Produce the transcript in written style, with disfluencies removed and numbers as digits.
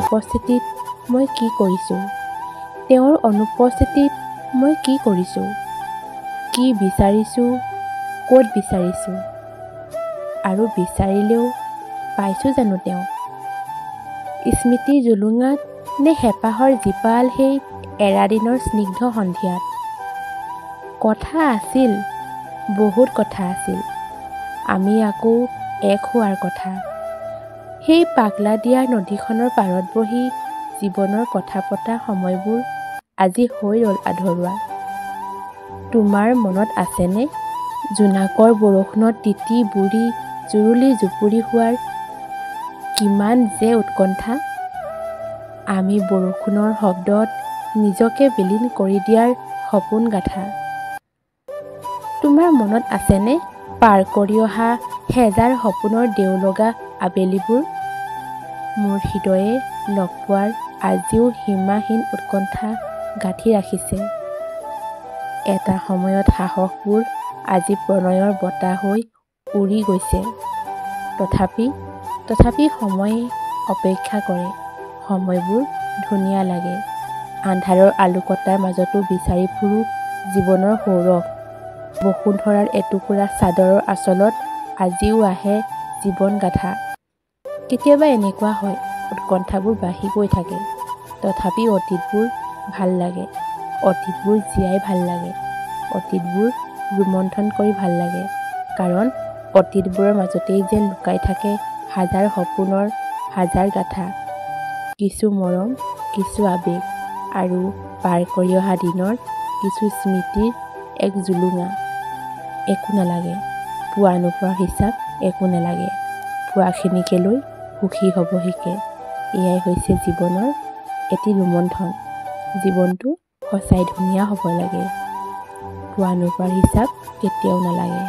উপস্থিতিত মই কি কৰিছোঁ, তেওঁৰ অনুপস্থিতিত মই কি কৰিছোঁ, কি বিচাৰিছোঁ, ক'ত বিচাৰিছোঁ, আৰু বিচাৰিলেও পাইছোঁ জানো তেওঁ? স্মৃতিৰ জুলুঙাত নে হেঁপাহৰ জীপাল সেই এৰা দিনৰ স্নিগ্ধ সন্ধিয়াত? কথা আছিল, বহুত কথা আছিল, আমি আকৌ এক হোৱাৰ কথা। সেই পাগলা দিয়াৰ নদীখনৰ পাৰত বহি জীৱনৰ কথা পতা সময়বোৰ আজি হৈ ৰ'ল আধৰুৱা। তোমাৰ মনত আছেনে জোনাকৰ বৰষুণত তিতি বুৰি জুৰুলি জুপুৰি হোৱাৰ কিমান যে উৎকণ্ঠা? আমি বৰষুণৰ শব্দত নিজকে বিলীন কৰি দিয়াৰ সপোন গাঁথা। তোমাৰ মনত আছেনে পাৰ কৰি অহা হেজাৰ সপোনৰ দেওলগা আবেলিবোৰ? মোৰ হৃদয়ে লগ পোৱাৰ আজিও সীমাহীন উৎকণ্ঠা গাঁঠি ৰাখিছে। এটা সময়ত সাহসবোৰ আজি প্ৰণয়ৰ বতাহ হৈ উৰি গৈছে। তথাপি সময়ে অপেক্ষা কৰে, সময়বোৰ ধুনীয়া লাগে। আন্ধাৰৰ আলোকতাৰ মাজতো বিচাৰি ফুৰো জীৱনৰ সৌৰভ। বসুন্ধৰাৰ এটুকুৰা চাদৰৰ আঁচলত আজিও আহে জীৱন গাথা। কেতিয়াবা এনেকুৱা হয় উৎকণ্ঠাবোৰ বাঢ়ি গৈ থাকে, তথাপি অতীতবোৰ ভাল লাগে, অতীতবোৰ জীয়াই ভাল লাগে, অতীতবোৰ ৰোমন্থন কৰি ভাল লাগে। কাৰণ অতীতবোৰৰ মাজতেই যেন লুকাই থাকে হাজাৰ সপোনৰ হাজাৰ গাথা, কিছু মৰম, কিছু আবেগ, আৰু পাৰ কৰি অহা দিনৰ কিছু স্মৃতিৰ এক জুলুঙা। একো নালাগে, পোৱা নোপোৱাৰ হিচাপ একো নালাগে, পোৱাখিনিকে লৈ সুখী হ'ব শিকে। এয়াই হৈছে জীৱনৰ এটি ৰোমন্থন। জীৱনটো সঁচাই ধুনীয়া হ'ব লাগে, পোৱা নোপোৱাৰ হিচাপ কেতিয়াও নালাগে।